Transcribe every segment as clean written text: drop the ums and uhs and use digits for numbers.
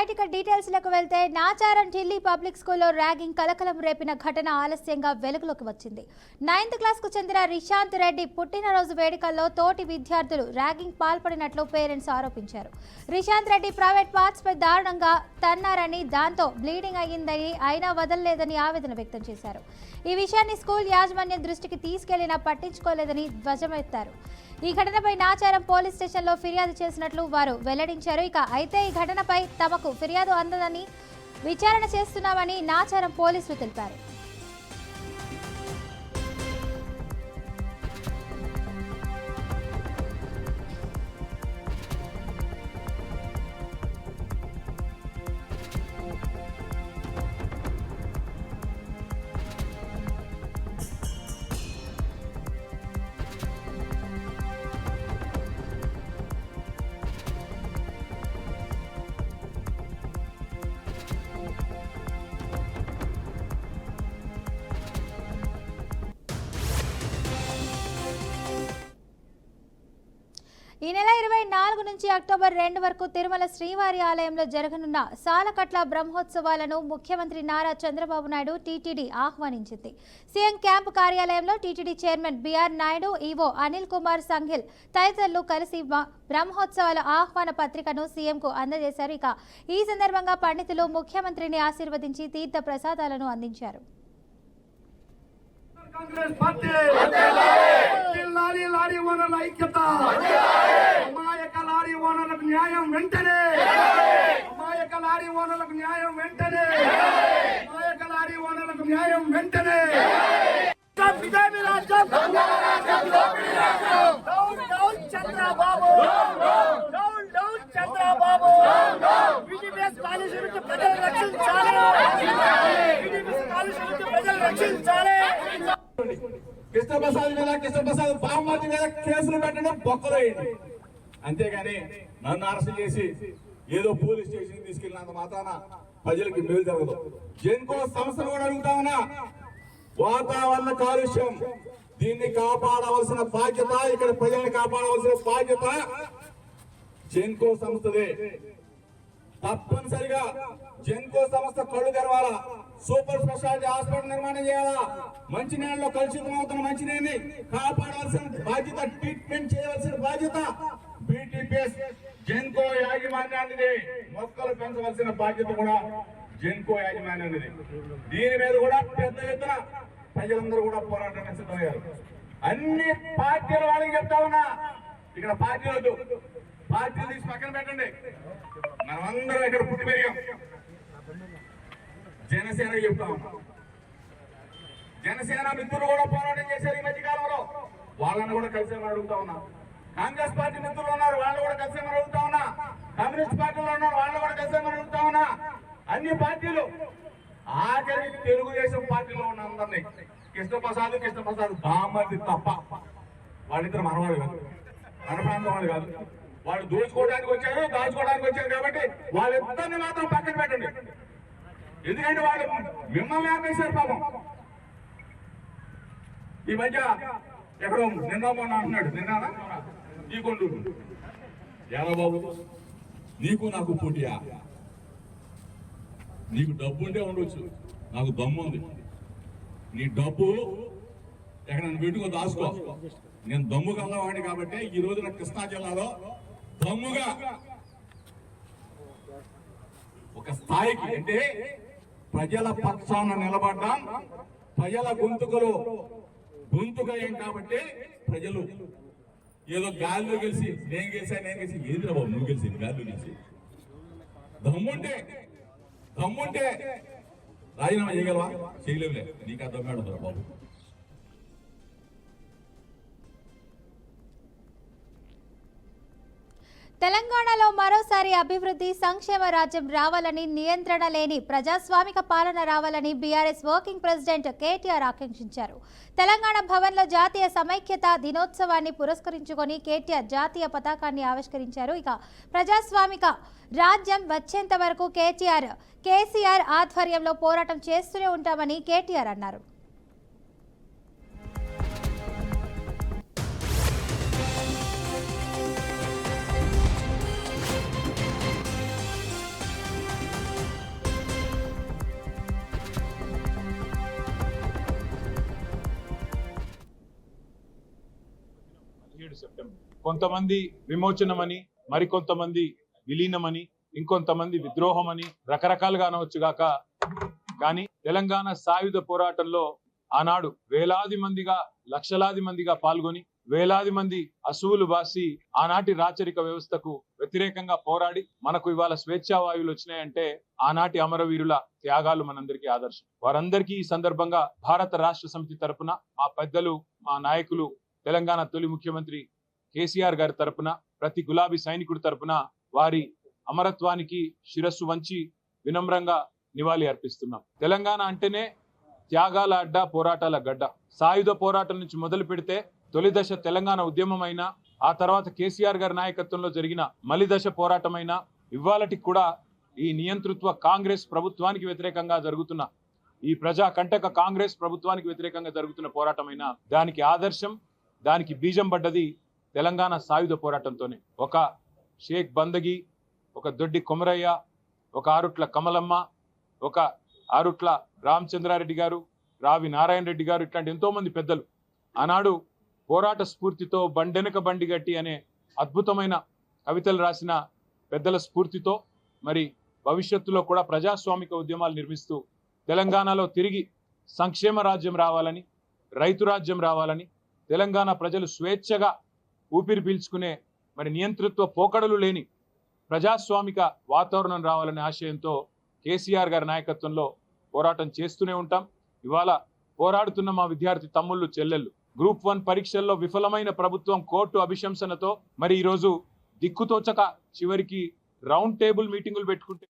Right డీటెయిల్స్లకు వెళ్తే Nacharam Delhi public స్కూల్లో ragging కలకలం రేపిన ఘటన ఆలస్యంగా వెలుగులోకి వచ్చింది. 9th క్లాస్కు చెందిన రిషాంత్ రెడ్డి పుట్టినరోజు వేడుకల్లో తోటి విద్యార్థులు ర్యాగింగ్ పాల్పడినట్లు పేరెంట్స్ ఆరోపించారు. రిషాంత్ రెడ్డి ప్రైవేట్ పార్ట్స్పై దారుణంగా తన్నారని, దాంతో బ్లీడింగ్ అయ్యిందని, అయినా వదలలేదని ఆవేదన వ్యక్తం చేశారు. ఈ విషయాన్ని స్కూల్ యాజమాన్యం దృష్టికి తీసుకెళ్లినా పట్టించుకోలేదని ధ్వజమెత్తారు. ఈ ఘటనపై నాచారం పోలీస్ స్టేషన్లో ఫిర్యాదు చేసినట్లు వారు వెల్లడించారు. అయితే ఈ ఘటనపై తమకు ఫిర్యాదు అందదని విచారణ చేస్తున్నామని నాచారం పోలీసులు తెలిపారు. ఈ నెల 24 నుంచి అక్టోబర్ 2 వరకు తిరుమల శ్రీవారి ఆలయంలో జరగనున్న సాలకట్ల బ్రహ్మోత్సవాలను ముఖ్యమంత్రి నారా చంద్రబాబు నాయుడు టీటీడీ ఆహ్వానించింది. సీఎం క్యాంపు కార్యాలయంలో TTD chairman BR Naidu, EO Anil Kumar Singhal తదితరులు కలిసి బ్రహ్మోత్సవాల ఆహ్వాన పత్రికను సీఎంకు అందజేశారు. ఈ సందర్భంగా పండితులు ముఖ్యమంత్రిని ఆశీర్వదించి తీర్థ ప్రసాదాలను అందించారు. కాంగ్రెస్ పార్టీ లారీ ఓనర్ల ఐక్యత, అమాయక లారీ ఓనర్లకు న్యాయం వెంటనే, అమాయక లారీ ఓనర్లకు న్యాయం వెంటనే, అమాయక లారీ ఓనర్లకు న్యాయం వెంటనే. చంద్రబాబు చంద్రబాబు ప్రజలు రక్షించాలి, ప్రజలు రక్షించాలి. కృష్ణప్రసాద్ బామ్మర్ది మీద కేసులు పెట్టడం బొక్కలేయండి, అంతేగాని నన్ను అరెస్ట్ చేసి ఏదో పోలీస్ స్టేషన్ తీసుకెళ్ళినంత మాత్రాన ప్రజలకి మేలు జరగదు. జెన్కో సంస్థను కూడా అడుగుతా ఉన్నా, వాతావరణ కాలుష్యం దీన్ని కాపాడవలసిన బాధ్యత, ఇక్కడ ప్రజల్ని కాపాడవలసిన బాధ్యత జెన్కో సంస్థదే. తప్పనిసరిగా జెన్కో సంస్థ కళ్ళు తెరవాలా, సూపర్ స్పెషాలిటీ హాస్పిటల్ నిర్మాణం చేయాలా, మంచినీళ్ళలో కలుషితం అవుతున్న మంచినీళ్ళని కాపాడవలసిన బాధ్యత, ట్రీట్మెంట్ చేయవలసిన బాధ్యత బీటీపీఎస్ జెన్కో యాజమాన్యానిది. మొక్కలు పెంచవలసిన బాధ్యత కూడా జెన్కో యాజమాన్యానిది. దీని మీద కూడా పెద్ద ఎత్తున ప్రజలందరూ కూడా పోరాటానికి సిద్ధమయ్యారు. అన్ని పార్టీల వాళ్ళకి చెప్తా ఉన్నా, ఇక్కడ పార్టీలు పార్టీలు తీసి పక్కన పెట్టండి. మనమందరం ఇక్కడ పుట్టి పెరిగాం. జనసేన చెప్తా ఉన్నాం, జనసేన మిత్రులు కూడా పోరాటం చేశారు ఈ మధ్య కాలంలో, వాళ్ళని కూడా కలిసేమని అడుగుతా ఉన్నా. కాంగ్రెస్ పార్టీ మిత్రులు ఉన్నారు, వాళ్ళు కూడా కలిసేమని అడుగుతా ఉన్నా. కమ్యూనిస్ట్ పార్టీలో ఉన్నారు, వాళ్ళు కూడా కలిసేమని అడుగుతా ఉన్నా. అన్ని పార్టీలు, ఆఖరికి తెలుగుదేశం పార్టీలో ఉన్న అందరినీ, కృష్ణప్రసాద్ బామ్మర్ది తప్ప, వాళ్ళిద్దరు మనవాళ్ళు కాదు, మన ప్రాంతం వాళ్ళు కాదు. వాళ్ళు దోచుకోవడానికి వచ్చారు, దాచుకోవడానికి వచ్చారు కాబట్టి వాళ్ళిద్దరిని మాత్రం పక్కన పెట్టండి. ఎందుకంటే వాళ్ళు మిమ్మల్ని ఆపేశారు పాపం. ఈ మధ్య ఎక్కడో నిన్న మొన్న అంటున్నాడు, నిన్న ఈ కొండూరు ఎలా బాబు నీకు నాకు పోటీయా? నీకు డబ్బు ఉంటే ఉండొచ్చు, నాకు దమ్ము ఉంది. నీ డబ్బు ఎక్కడ పెట్టుకో, దాచుకో. నేను దమ్ము కలవాడిని కాబట్టి ఈ రోజున కృష్ణా జిల్లాలో దమ్ముగా ఒక స్థాయికి, అంటే ప్రజల పక్షాన నిలబడ్డాం, ప్రజల గొంతుకయ్యాం కాబట్టి ప్రజలు ఏదో గాల్లో గెలిచి నేను గెలిచి ఏది బాబు నువ్వు గెలిచి గాల్లో గెలిచి దమ్ముంటే రాజీనామా చేయగలవా? చేయలేవులే, నీకు ఆ దమ్మాడు బాబు. తెలంగాణలో మరోసారి అభివృద్ధి సంక్షేమ రాజ్యం రావాలని, నియంత్రణ లేని ప్రజాస్వామిక పాలన రావాలని బీఆర్ఎస్ వర్కింగ్ ప్రెసిడెంట్ కేటీఆర్ ఆకాంక్షించారు. తెలంగాణ భవన్లో జాతీయ సమైక్యత దినోత్సవాన్ని పురస్కరించుకొని కేటీఆర్ జాతీయ పతాకాన్ని ఆవిష్కరించారు. ప్రజాస్వామిక రాజ్యం వచ్చేంత వరకు కేసీఆర్ ఆధ్వర్యంలో పోరాటం చేస్తూనే ఉంటామని కేటీఆర్ అన్నారు. 17 సెప్టెంబర్. కొంతమంది విమోచనమని, మరికొంతమంది విలీనమని, ఇంకొంతమంది విద్రోహమని రకరకాలుగా అనవచ్చుగాక, కానీ తెలంగాణ సాయుధ పోరాటంలో ఆనాడు వేలాది మందిగా, లక్షలాది మందిగా పాల్గొని వేలాది మంది అసువులు బాసి ఆనాటి రాచరిక వ్యవస్థకు వ్యతిరేకంగా పోరాడి మనకు ఇవాళ స్వేచ్ఛా వాయువులు వచ్చినాయంటే ఆనాటి అమరవీరుల త్యాగాలు మనందరికీ ఆదర్శం. వారందరికీ ఈ సందర్భంగా భారత రాష్ట్ర సమితి తరపున, మా పెద్దలు, మా నాయకులు, తెలంగాణ తొలి ముఖ్యమంత్రి కేసీఆర్ గారి తరపున, ప్రతి గులాబీ సైనికుడి తరపున వారి అమరత్వానికి శిరస్సు వంచి వినమ్రంగా నివాళి అర్పిస్తున్నాం. తెలంగాణ అంటేనే త్యాగాల అడ్డ, పోరాటాల గడ్డ. సాయుధ పోరాటం నుంచి మొదలు పెడితే తొలి దశ తెలంగాణ ఉద్యమమైనా, ఆ తర్వాత కేసీఆర్ గారి నాయకత్వంలో జరిగిన మలి దశ పోరాటమైనా, ఇవాళటికి కూడా ఈ నియంతృత్వ కాంగ్రెస్ ప్రభుత్వానికి వ్యతిరేకంగా జరుగుతున్న, ఈ ప్రజా కంటక కాంగ్రెస్ ప్రభుత్వానికి వ్యతిరేకంగా జరుగుతున్న పోరాటమైనా దానికి ఆదర్శం, దానికి బీజం పడ్డది తెలంగాణ సాయుధ పోరాటంతోనే. ఒక షేక్ బందగి, ఒక దొడ్డి కొమరయ్య, ఒక ఆరుట్ల కమలమ్మ, ఒక ఆరుట్ల రామచంద్రారెడ్డి గారు, రావి నారాయణ రెడ్డి గారు, ఇట్లాంటి ఎంతో మంది పెద్దలు ఆనాడు పోరాట స్ఫూర్తితో బండెనక బండి గట్టి అనే అద్భుతమైన కవితలు రాసిన పెద్దల స్ఫూర్తితో మరి భవిష్యత్తులో కూడా ప్రజాస్వామిక ఉద్యమాలు నిర్మిస్తూ తెలంగాణలో తిరిగి సంక్షేమ రాజ్యం రావాలని, రైతు రాజ్యం రావాలని, తెలంగాణ ప్రజలు స్వేచ్ఛగా ఊపిరి పీల్చుకునే మరి నియంతృత్వ పోకడలు లేని ప్రజాస్వామిక వాతావరణం రావాలనే ఆశయంతో కేసీఆర్ గారి నాయకత్వంలో పోరాటం చేస్తూనే ఉంటాం. ఇవాళ పోరాడుతున్న మా విద్యార్థి తమ్ముళ్ళు, చెల్లెళ్ళు, గ్రూప్ 1 పరీక్షల్లో విఫలమైన ప్రభుత్వం కోర్టు అభిశంసనతో మరి ఈరోజు దిక్కుతోచక చివరికి రౌండ్ టేబుల్ మీటింగులు పెట్టుకుంటే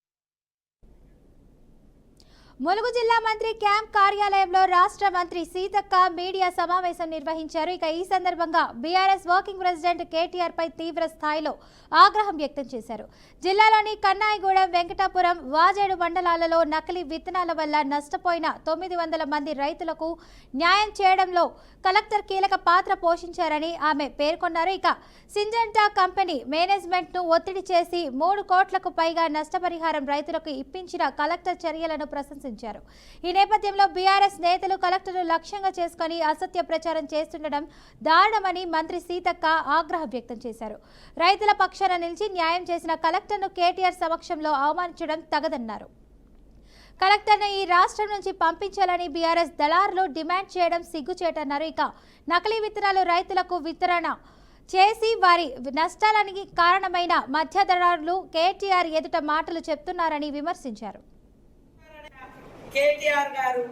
ములుగు జిల్లా మంత్రి క్యాంప్ కార్యాలయంలో రాష్ట్ర మంత్రి సీతక్క మీడియా సమావేశం నిర్వహించారు. ఇక ఈ సందర్భంగా బీఆర్ఎస్ వర్కింగ్ ప్రెసిడెంట్ కేటీఆర్ పై తీవ్ర స్థాయిలో ఆగ్రహం వ్యక్తం చేశారు. జిల్లాలోని కన్నాయిగూడెం, వెంకటాపురం, వాజేడు మండలాలలో నకిలీ విత్తనాల వల్ల నష్టపోయిన 900 మంది రైతులకు న్యాయం చేయడంలో కలెక్టర్ కీలక పాత్ర పోషించారని ఆమె పేర్కొన్నారు. ఇక సింజెంటా కంపెనీ మేనేజ్మెంట్ ను ఒత్తిడి చేసి 3 కోట్లకు పైగా నష్టపరిహారం రైతులకు ఇప్పించిన కలెక్టర్ చర్యలను ప్రశంసించారు. ఈ నేపథ్యంలో బీఆర్ఎస్ నేతలు కలెక్టర్ను లక్ష్యంగా చేసుకుని అసత్య ప్రచారం చేస్తుండడం దారుణమని మంత్రి సీతక్క ఆగ్రహం వ్యక్తం చేశారు. రైతుల పక్షాన నిలిచి న్యాయం చేసిన కలెక్టర్ను కేటీఆర్ సమక్షంలో అవమానించడం తగదన్నారు. కలెక్టర్ను ఈ రాష్ట్రం నుంచి పంపించాలని బీఆర్ఎస్ దళారులు డిమాండ్ చేయడం సిగ్గుచేటన్నారు. ఇక నకిలీ విత్తనాలు రైతులకు వితరణ చేసి వారి నష్టానికి కారణమైన మధ్య దళారులు కేటీఆర్ ఎదుట మాటలు చెప్తున్నారని విమర్శించారు. కేటీఆర్ గారు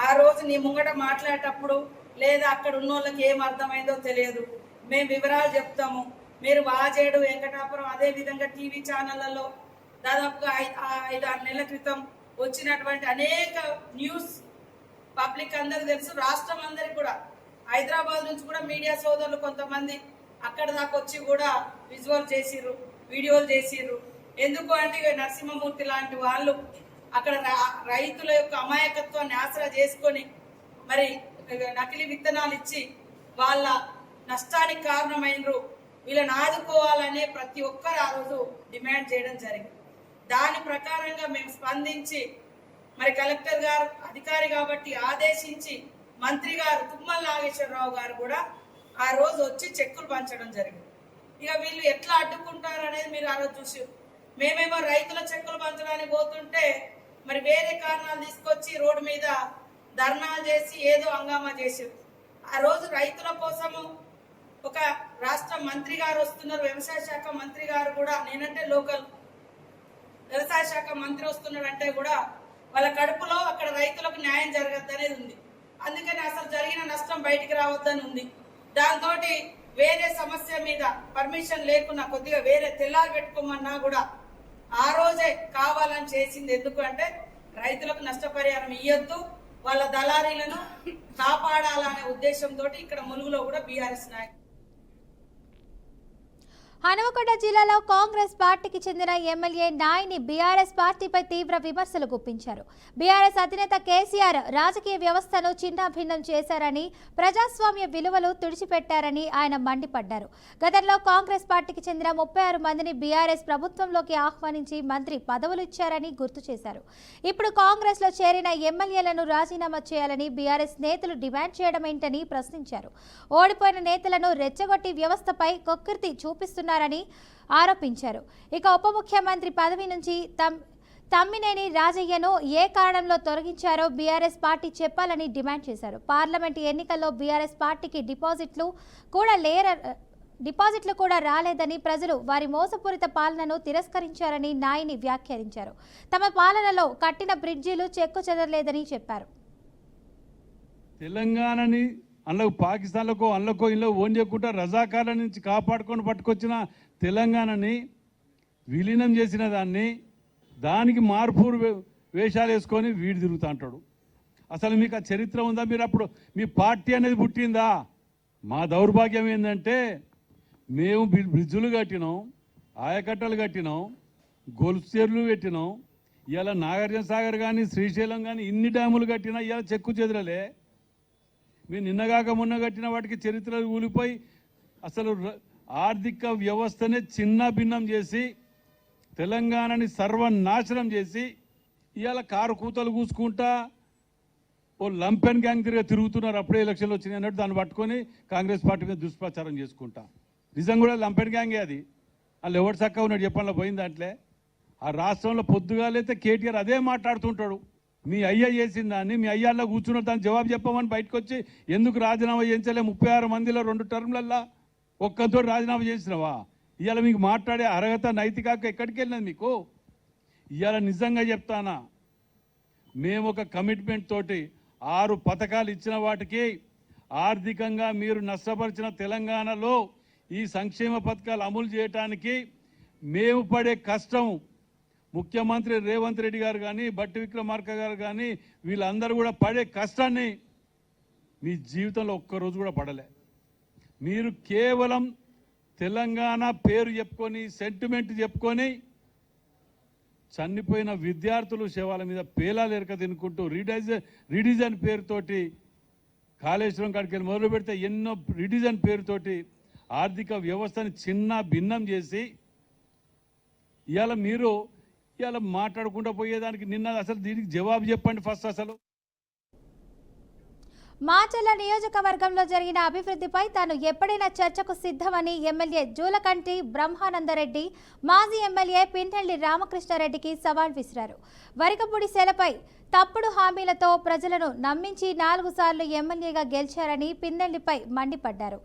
ఆ రోజు నీ ముంగట మాట్లాడేటప్పుడు లేదా అక్కడ ఉన్న వాళ్ళకి ఏం అర్థమైందో తెలియదు, మేము వివరాలు చెప్తాము. మీరు వాజేడు, వెంకటాపురం, అదే విధంగా టీవీ ఛానళ్లలో దాదాపుగా 5-6 నెలల క్రితం వచ్చినటువంటి అనేక న్యూస్ పబ్లిక్ అందరికి తెలుసు, రాష్ట్రం అందరికి కూడా. హైదరాబాద్ నుంచి కూడా మీడియా సోదరులు కొంతమంది అక్కడ దాకా వచ్చి కూడా విజువల్ చేసిర్రు, వీడియోలు చేసిర్రు. ఎందుకు అంటే నరసింహమూర్తి లాంటి వాళ్ళు అక్కడ రైతుల యొక్క అమాయకత్వాన్ని ఆసరా చేసుకొని మరి నకిలీ విత్తనాలు ఇచ్చి వాళ్ళ నష్టానికి కారణమైనరు. వీళ్ళని ఆదుకోవాలనే ప్రతి ఒక్కరు ఆ రోజు డిమాండ్ చేయడం జరిగింది. దాని ప్రకారంగా మేము స్పందించి మరి కలెక్టర్ గారు అధికారి కాబట్టి ఆదేశించి మంత్రి గారు తుమ్మల నాగేశ్వరరావు గారు కూడా ఆ రోజు వచ్చి చెక్కులు పంచడం జరిగింది. ఇక వీళ్ళు ఎట్లా అడ్డుకుంటారు అనేది మీరు ఆ రోజు చూసి, మేమేమో రైతుల చెక్కులు పంచడానికి పోతుంటే మరి వేరే కారణాలు తీసుకొచ్చి రోడ్డు మీద ధర్నాలు చేసి ఏదో హంగామా చేసారు. ఆ రోజు రైతుల కోసము ఒక రాష్ట్ర మంత్రి గారు వస్తున్నారు, వ్యవసాయ శాఖ మంత్రి గారు కూడా, నేనంటే లోకల్ వ్యవసాయ శాఖ మంత్రి వస్తున్నాడంటే కూడా వాళ్ళ కడుపులో అక్కడ రైతులకు న్యాయం జరగద్దనేది ఉంది. అందుకని అసలు జరిగిన నష్టం బయటికి రావద్దని ఉంది. దాంతో వేరే సమస్య మీద పర్మిషన్ లేకున్నా కొద్దిగా వేరే తెల్లారి పెట్టుకోమన్నా కూడా ఆ రోజే కావాలని చేసింది. ఎందుకంటే రైతులకు నష్టపరిహారం ఇయ్యొద్దు, వాళ్ళ దళారీలను కాపాడాలనే ఉద్దేశంతో ఇక్కడ ములుగులో కూడా బీఆర్ఎస్ నాయకులు. హనుమకొండ జిల్లాలో కాంగ్రెస్ పార్టీకి చెందిన ఎమ్మెల్యే నాయిని బీఆర్ఎస్ పార్టీపై తీవ్ర విమర్శలు గుప్పించారు. బీఆర్ఎస్ అధినేత కేసీఆర్ రాజకీయ వ్యవస్థను చిన్నాభిన్నం చేశారని, ప్రజాస్వామ్య విలువలు తుడిచిపెట్టారని ఆయన మండిపడ్డారు. గతంలో కాంగ్రెస్ పార్టీకి చెందిన 36 మందిని బీఆర్ఎస్ ప్రభుత్వంలోకి ఆహ్వానించి మంత్రి పదవులు ఇచ్చారని గుర్తు చేశారు. ఇప్పుడు కాంగ్రెస్ లో చేరిన ఎమ్మెల్యేలను రాజీనామా చేయాలని బీఆర్ఎస్ నేతలు డిమాండ్ చేయడమేంటని ప్రశ్నించారు. ఓడిపోయిన నేతలను రెచ్చగొట్టి వ్యవస్థపై కొక్కిర్తి చూపిస్తున్నారు ఆరోపించారు. ఇక ఉప ముఖ్యమంత్రి పదవి నుంచి తమ్మినేని రాజయ్యను ఏ కారణంలో తొలగించారో బీఆర్ఎస్ పార్టీ చెప్పాలని డిమాండ్ చేశారు. పార్లమెంటు ఎన్నికల్లో బీఆర్ఎస్ పార్టీకి డిపాజిట్లు కూడా రాలేదని, ప్రజలు వారి మోసపూరిత పాలనను తిరస్కరించారని నాయిని వ్యాఖ్యానించారు. తమ పాలనలో కట్టిన బ్రిడ్జీలు చెక్కు చెదరలేదని చెప్పారు. తెలంగాణని అందులో పాకిస్తాన్లకో అందులోకో ఇల్లు ఓన్ చేయకుండా రజాకార్ల నుంచి కాపాడుకొని పట్టుకొచ్చిన తెలంగాణని విలీనం చేసిన దానికి మార్పూరు వేషాలు వేసుకొని వీడు తిరుగుతూ అంటాడు. అసలు మీకు ఆ చరిత్ర ఉందా? మీరు అప్పుడు మీ పార్టీ అనేది పుట్టిందా? మా దౌర్భాగ్యం ఏంటంటే మేము బ్రిడ్జులు కట్టినాం, ఆయకట్టలు కట్టినాం, గొలుసు చెరువులు పెట్టినాం. ఇవాళ నాగార్జున సాగర్ కానీ శ్రీశైలం కానీ ఇన్ని డ్యాములు కట్టినా ఇవాళ చెక్కు చెదరలే. మీరు నిన్నగాక మొన్న కట్టిన వాటికి చరిత్రలు ఊలిపోయి అసలు ఆర్థిక వ్యవస్థనే చిన్న భిన్నం చేసి తెలంగాణని సర్వనాశనం చేసి ఇవాళ కారు కూతలు కూసుకుంటా ఓ లంపెన్ గ్యాంగ్ తిరుగుతున్నారు. అప్పుడే ఎలక్షన్లు వచ్చినాయి అన్నట్టు దాన్ని పట్టుకొని కాంగ్రెస్ పార్టీ మీద దుష్ప్రచారం చేసుకుంటా. నిజం కూడా లంపెన్ గ్యాంగే అది. వాళ్ళు ఎవరు చక్కగా ఉన్నాడు చెప్పాలో పోయింది దాంట్లో. ఆ రాష్ట్రంలో పొద్దుగాలైతే కేటీఆర్ అదే మాట్లాడుతుంటాడు. మీ అయ్య చేసిన దాన్ని మీ అయ్యాల్లో కూర్చున్న దాన్ని జవాబు చెప్పమని బయటకు వచ్చి ఎందుకు రాజీనామా చేయించలే? 36 మందిలో 2 టర్ములల్లా ఒక్కతో రాజీనామా చేసినావా? ఇవాళ మీకు మాట్లాడే అర్హత నైతికాక ఎక్కడికి వెళ్ళినది మీకు? ఇవాళ నిజంగా చెప్తానా, మేము ఒక కమిట్మెంట్ తోటి 6 పథకాలు ఇచ్చిన వాటికి ఆర్థికంగా మీరు నష్టపరిచిన తెలంగాణలో ఈ సంక్షేమ పథకాలు అమలు చేయడానికి మేము పడే కష్టం ముఖ్యమంత్రి రేవంత్ రెడ్డి గారు కానీ బట్టి విక్రమార్క గారు కానీ వీళ్ళందరూ కూడా పడే కష్టాన్ని మీ జీవితంలో ఒక్కరోజు కూడా పడలే. మీరు కేవలం తెలంగాణ పేరు చెప్పుకొని సెంటిమెంట్ చెప్పుకొని చనిపోయిన విద్యార్థులు శవాల మీద పేలాలు ఎరక తినుకుంటూ రీడిజైన్ పేరుతోటి కాళేశ్వరం కాడికి వెళ్ళి మొదలు పెడితే ఎన్నో రీడిజైన్ పేరుతోటి ఆర్థిక వ్యవస్థని చిన్న భిన్నం చేసి ఇవాళ మీరు మాట్లాడుకుంటూ పోయేదానికి నిన్న అసలు దీనికి జవాబు చెప్పండి ఫస్ట్. అసలు మాచర్ల నియోజకవర్గంలో జరిగిన అభివృద్ధిపై తాను ఎప్పుడైనా చర్చకు సిద్ధమని ఎమ్మెల్యే జూలకంటి బ్రహ్మానందరెడ్డి మాజీ ఎమ్మెల్యే పిన్నెల్లి రామకృష్ణారెడ్డికి సవాల్ విసిరారు. వరికపూడి సెలపై తప్పుడు హామీలతో ప్రజలను నమ్మించి 4 సార్లు ఎమ్మెల్యేగా గెలిచారని పిన్నెల్లిపై మండిపడ్డారు.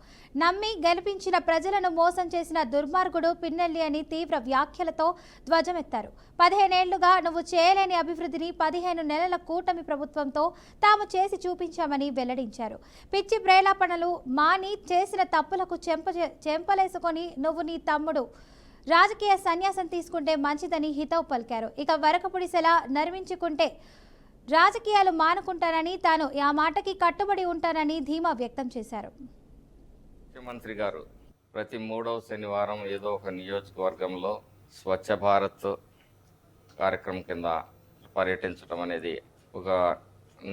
నమ్మి గెలిపించిన ప్రజలను మోసం చేసిన దుర్మార్గుడు పిన్నెల్లి అని తీవ్ర వ్యాఖ్యలతో ధ్వజమెత్తారు. 15 ఏళ్లుగా నువ్వు చేయలేని అభివృద్ధిని 15 నెలల కూటమి ప్రభుత్వంతో తాము చేసి చూపించామని వెల్లడించారు. పిచ్చి ప్రేలాపనలు మాని చేసిన తప్పులకు చెంపలేసుకొని నువ్వు నీ తమ్ముడు రాజకీయ సన్యాసం తీసుకుంటే మంచిదని హితవు పలికారు. ఇక వరకపుడి సెల నర్మించుకుంటే రాజకీయాలు మానుకుంటానని, తాను ఆ మాటకి కట్టుబడి ఉంటానని ధీమా వ్యక్తం చేశారు. ముఖ్యమంత్రి గారు ప్రతి 3వ శనివారం ఏదో ఒక నియోజకవర్గంలో స్వచ్ఛ భారత్ కార్యక్రమం కింద పర్యటించడం అనేది ఒక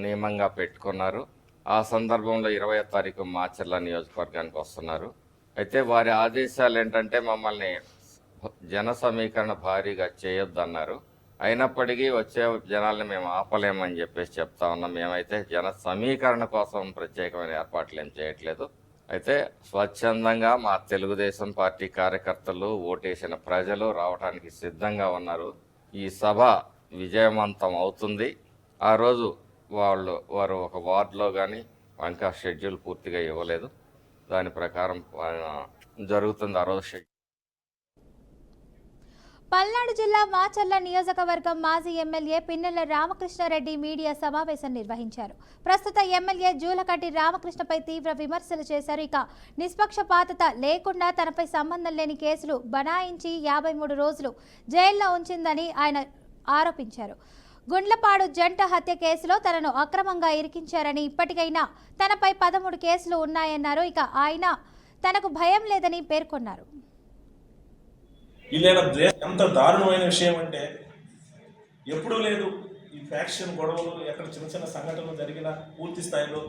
నియమంగా పెట్టుకున్నారు. ఆ సందర్భంలో 20వ తారీఖు మాచర్ల నియోజకవర్గానికి వస్తున్నారు. అయితే వారి ఆదేశాలు ఏంటంటే మమ్మల్ని జన సమీకరణ భారీగా చేయొద్దన్నారు. అయినప్పటికీ వచ్చే జనాల్ని మేము ఆపలేమని చెప్పేసి చెప్తా ఉన్నాం. మేమైతే జన సమీకరణ కోసం ప్రత్యేకమైన ఏర్పాట్లు ఏం చేయట్లేదు. అయితే స్వచ్ఛందంగా మా తెలుగుదేశం పార్టీ కార్యకర్తలు, ఓటేసిన ప్రజలు రావడానికి సిద్ధంగా ఉన్నారు. ఈ సభ విజయవంతం అవుతుంది. ఆ రోజు వారు ఒక వార్డులో కానీ ఇంకా షెడ్యూల్ పూర్తిగా ఇవ్వలేదు, దాని ప్రకారం జరుగుతుంది ఆ రోజు షెడ్యూల్. పల్నాడు జిల్లా మాచర్ల నియోజకవర్గం మాజీ ఎమ్మెల్యే పిన్నెల రామకృష్ణారెడ్డి మీడియా సమావేశం నిర్వహించారు. ప్రస్తుత ఎమ్మెల్యే జూలకంటి రామకృష్ణపై తీవ్ర విమర్శలు చేశారు. ఇక నిష్పక్షపాతత లేకుండా తనపై సంబంధం లేని కేసులు బనాయించి 53 రోజులు జైల్లో ఉంచిందని ఆయన ఆరోపించారు. గుండ్లపాడు జంట హత్య కేసులో తనను అక్రమంగా ఇరికించారని, ఇప్పటికైనా తనపై 13 కేసులు ఉన్నాయన్నారు. ఇక ఆయన తనకు భయం లేదని పేర్కొన్నారు. వీళ్ళైనా ఎంత దారుణమైన విషయం అంటే ఎప్పుడూ లేదు ఈ ఫ్యాక్షన్ గొడవలు ఎక్కడ చిన్న చిన్న సంఘటనలు జరిగిన పూర్తి స్థాయిలో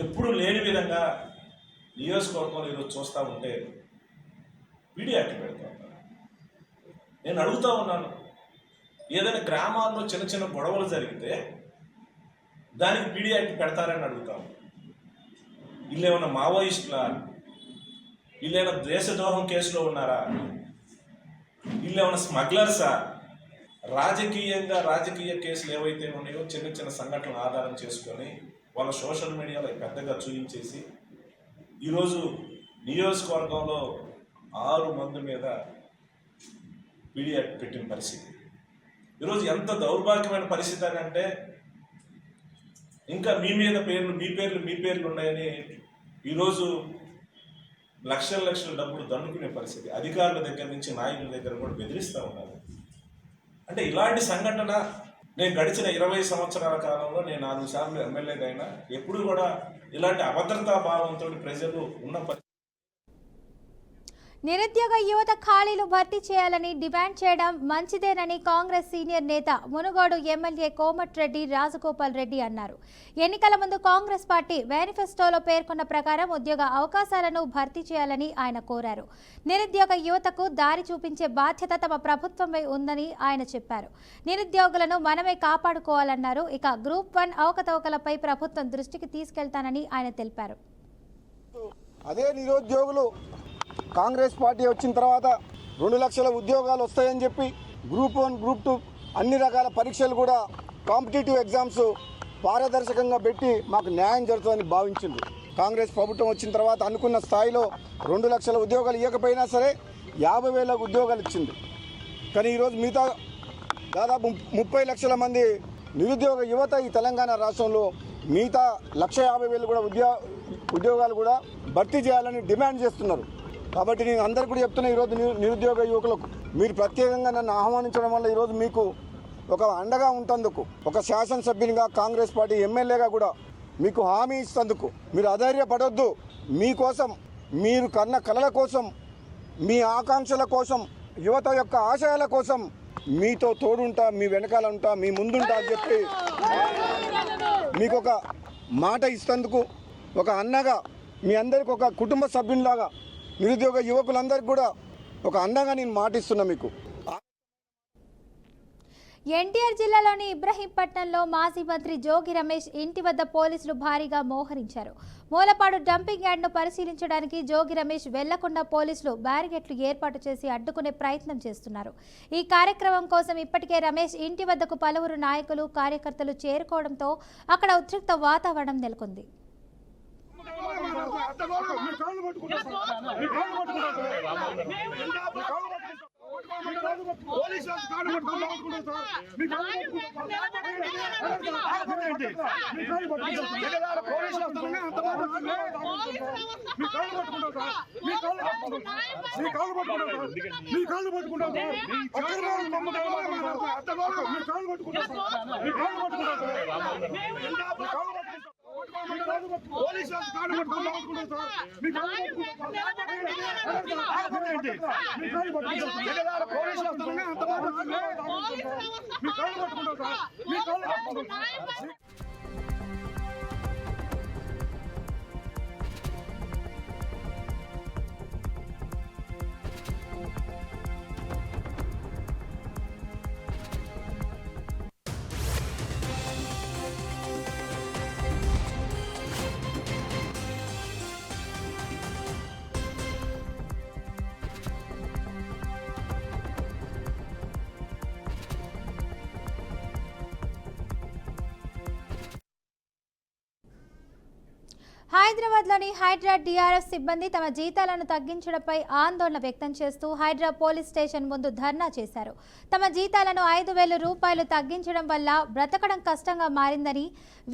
ఎప్పుడూ లేని విధంగా నియోజకవర్గంలో ఈరోజు చూస్తూ ఉంటే పీడీ యాక్ట్ పెడతా ఉన్నారు. నేను అడుగుతూ ఉన్నాను, ఏదైనా గ్రామాల్లో చిన్న చిన్న గొడవలు జరిగితే దానికి పీడీ యాక్ట్ పెడతారని అడుగుతాము. వీళ్ళేమన్నా మావోయిస్టులా? వీళ్ళేమైనా దేశద్రోహం కేసులో ఉన్నారా? వీళ్ళేమన్నా స్మగ్లర్సా? రాజకీయ కేసులు ఏవైతే ఉన్నాయో చిన్న చిన్న సంఘటనలు ఆధారం చేసుకొని వాళ్ళ సోషల్ మీడియాలో పెద్దగా చూపించేసి ఈరోజు నియోజకవర్గంలో 6 మంది మీద పీడీ యాక్ట్ పెట్టిన పరిస్థితి. ఈరోజు ఎంత దౌర్భాగ్యమైన పరిస్థితి అని అంటే ఇంకా మీ పేర్లు ఉన్నాయని ఈరోజు లక్షల డబ్బులు దండుకునే పరిస్థితి. అధికారుల దగ్గర నుంచి నాయకుల దగ్గర కూడా బెదిరిస్తూ ఉన్నారు. అంటే ఇలాంటి సంఘటన నేను గడిచిన 20 సంవత్సరాల కాలంలో నేను 4 సార్లు ఎమ్మెల్యేగా అయినా ఎప్పుడు కూడా ఇలాంటి అభద్రతా భావంతో ప్రజలు ఉన్న నిరుద్యోగ యువత ఖాళీలు భర్తీ చేయాలని డిమాండ్ చేయడం మంచిదేనని కాంగ్రెస్ సీనియర్ నేత మునుగోడు ఎమ్మెల్యే కోమటిరెడ్డి రాజగోపాల్ రెడ్డి అన్నారు. ఎన్నికల ముందు కాంగ్రెస్ పార్టీ మేనిఫెస్టోలో పేర్కొన్న ప్రకారం ఉద్యోగ అవకాశాలను భర్తీ చేయాలని ఆయన కోరారు. నిరుద్యోగ యువతకు దారి చూపించే బాధ్యత తమ ప్రభుత్వంపై ఉందని ఆయన చెప్పారు. నిరుద్యోగులను మనమే కాపాడుకోవాలన్నారు. ఇక గ్రూప్ 1 అవకతవకలపై ప్రభుత్వం దృష్టికి తీసుకెళ్తానని ఆయన తెలిపారు. అదే నిరుద్యోగులు కాంగ్రెస్ పార్టీ వచ్చిన తర్వాత 2 లక్షల ఉద్యోగాలు వస్తాయని చెప్పి గ్రూప్ 1, గ్రూప్ 2 అన్ని రకాల పరీక్షలు కూడా కాంపిటేటివ్ ఎగ్జామ్స్ పారదర్శకంగా పెట్టి మాకు న్యాయం జరుగుతుందని భావించింది. కాంగ్రెస్ ప్రభుత్వం వచ్చిన తర్వాత అనుకున్న స్థాయిలో 2 లక్షల ఉద్యోగాలు ఇవ్వకపోయినా సరే 50,000 ఉద్యోగాలు ఇచ్చింది. కానీ ఈరోజు మిగతా దాదాపు 30 లక్షల మంది నిరుద్యోగ యువత ఈ తెలంగాణ రాష్ట్రంలో మిగతా 150,000 కూడా ఉద్యోగాలు కూడా భర్తీ చేయాలని డిమాండ్ చేస్తున్నారు. కాబట్టి నేను అందరికీ కూడా చెప్తున్నా, ఈరోజు నిరుద్యోగ యువకులకు మీరు ప్రత్యేకంగా నన్ను ఆహ్వానించడం వల్ల ఈరోజు మీకు ఒక అండగా ఉంటందుకు, ఒక శాసనసభ్యునిగా కాంగ్రెస్ పార్టీ ఎమ్మెల్యేగా కూడా మీకు హామీ ఇస్తందుకు మీరు అధైర్యపడొద్దు. మీకోసం, మీరు కన్న కలల కోసం, మీ ఆకాంక్షల కోసం, యువత యొక్క ఆశయాల కోసం మీతో తోడుంటా, మీ వెనకాల ఉంటా, మీ ముందుంటా అని చెప్పి మీకు ఒక మాట ఇస్తందుకు, ఒక అన్నగా మీ అందరికి ఒక కుటుంబ సభ్యునిలాగా నిరుద్యోగ యువకులందరికీ కూడా ఒక అండగా నేను మాటిస్తున్నా మీకు. ఎన్టీఆర్ జిల్లాలోని ఇబ్రహీంపట్నంలో మాజీ మంత్రి జోగి రమేష్ ఇంటి వద్ద పోలీసులు భారీగా మోహరించారు. మూలపాడు డంపింగ్ యార్డ్ను పరిశీలించడానికి జోగి రమేష్ వెళ్లకుండా పోలీసులు బ్యారికేడ్లు ఏర్పాటు చేసి అడ్డుకునే ప్రయత్నం చేస్తున్నారు. ఈ కార్యక్రమం కోసం ఇప్పటికే రమేష్ ఇంటి వద్దకు పలువురు నాయకులు, కార్యకర్తలు చేరుకోవడంతో అక్కడ ఉద్రిక్త వాతావరణం నెలకొంది. హైదరాబాద్లోని హైడ్రా టీఆర్ఎస్ సిబ్బంది తమ జీతాలను తగ్గించడంపై ఆందోళన వ్యక్తం చేస్తూ హైడ్రా పోలీస్ స్టేషన్ ముందు ధర్నా చేశారు. తమ జీతాలను 5,000 రూపాయలు తగ్గించడం వల్ల బ్రతకడం కష్టంగా మారిందని,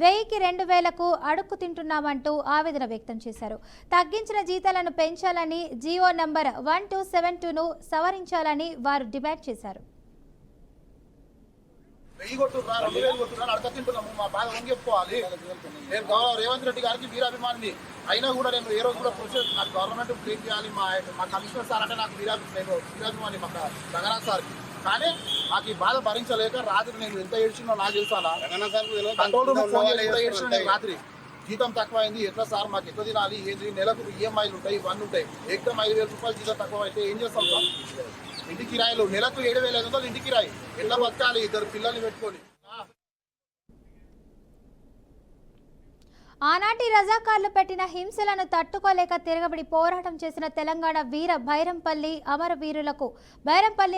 1000కి 2,000కు అడుక్కు తింటున్నామంటూ ఆవేదన వ్యక్తం చేశారు. తగ్గించిన జీతాలను పెంచాలని, జీవో నంబర్ 1272ను సవరించాలని వారు డిమాండ్ చేశారు. 1000 కొట్టురా 2000 కొట్టురా అడక తింటున్నాము. మా బాధ వంగెప్పుకోవాలి. నేను గౌరవ రేవంత్ రెడ్డి గారికి వీరాభిమానిని అయినా కూడా నేను ఏ రోజు కూడా ప్రొసెస్ నాకు గవర్నమెంట్ క్లీన్ చేయాలి. మా కమిషనర్ సార్ అంటే నాకు వీరాభిమాని మా రంగనాథ్ సార్కి. కానీ నాకు ఈ బాధ భరించలేక రాత్రి నేను ఎంత ఏడ్చినో నాకు తెలుసానా. కంట్రోల్ రూమ్ ఫోన్ చేసి ఎంత ఏడ్చినా నేను రాత్రి. జీతం తక్కువైంది, ఎట్లా సార్ మాకు ఎట్లా తినాలి, ఏంటి నెలకు ఈఎంఐలు ఉంటాయి, ఇవన్నీ ఉంటాయి. ఏకం 5000 రూపాయలు జీతం తక్కువ అయితే ఏం చేస్తాం సార్? ఇంటి కిరాయిలు నెలకు 7500 ఇంటి కిరాయి. ఎట్లా బతకాలి 2 పిల్లల్ని పెట్టుకొని? ఆనాటి రజాకార్లు పెట్టిన హింసలను తట్టుకోలేక తిరగబడి పోరాటం చేసిన తెలంగాణ వీర బైరంపల్లి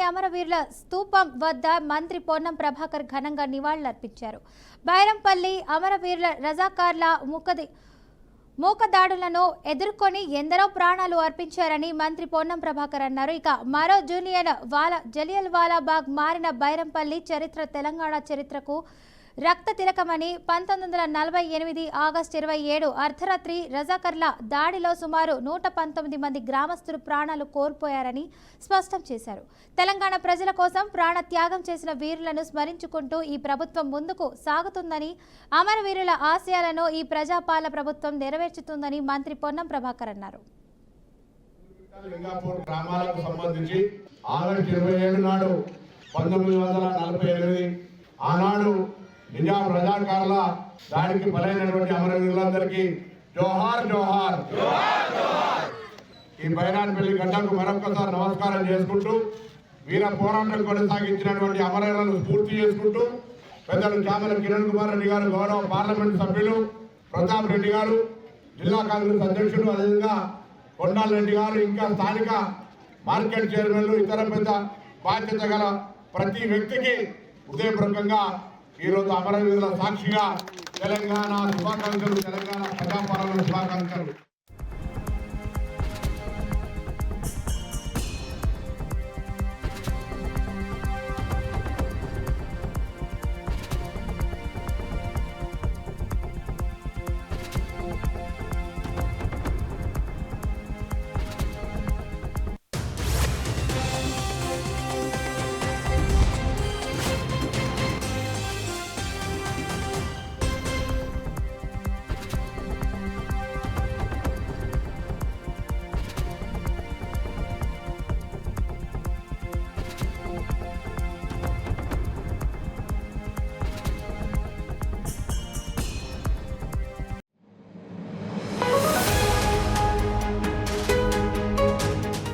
అమరవీరుల స్తూపం వద్ద మంత్రి పొన్నం ప్రభాకర్ ఘనంగా నివాళులర్పించారు. బైరంపల్లి అమరవీరుల రజాకార్ల మూకదాడులను ఎదుర్కొని ఎందరో ప్రాణాలు అర్పించారని మంత్రి పొన్నం ప్రభాకర్ అన్నారు. ఇక మరో జలియన్ వాలాబాగ్ మారిన బైరంపల్లి చరిత్ర తెలంగాణ చరిత్రకు రక్త తిలకమని 1948 ఆగస్టు 27 అర్ధరాత్రి రజాకర్ల దాడిలో సుమారు 119 మంది గ్రామస్తులు ప్రాణాలు కోల్పోయారని స్పష్టం చేశారు. తెలంగాణ ప్రజల కోసం ప్రాణ త్యాగం చేసిన వీరులను స్మరించుకుంటూ ఈ ప్రభుత్వం ముందుకు సాగుతుందని, అమరవీరుల ఆశయాలను ఈ ప్రజాపాలన ప్రభుత్వం నెరవేర్చుతుందని మంత్రి పొన్నం ప్రభాకర్ అన్నారు. గ్రామాలకు సంబంధించి ఆగస్టు 27 నాడు 1948 ఆనాడు నిజాం రజాకారుల దాడికి బలైనటువంటి అమరవీరులందరికీ జోహార్ జోహార్. ఈ బైరాన్పల్లి గడ్డకు మరొకసారి నమస్కారం చేసుకుంటూ వీర పోరాటం కొనసాగించినటువంటి అమరవీరులను స్ఫూర్తి చేసుకుంటూ పెద్దలు చామల కిరణ్ కుమార్ రెడ్డి గారు, గౌరవ పార్లమెంట్ సభ్యులు ప్రతాప్ రెడ్డి గారు, జిల్లా కాంగ్రెస్ అధ్యక్షులు, అదేవిధంగా కొండాల రెడ్డి గారు, ఇంకా స్థానిక మార్కెట్ చైర్మన్లు, ఇతర పెద్ద బాధ్యత గల ప్రతి వ్యక్తికి హృదయపూర్వకంగా ఈరోజు అమరవీరుల సాక్షిగా తెలంగాణ శుభాకాంక్షలు, తెలంగాణ ప్రజాపాలన శుభాకాంక్షలు.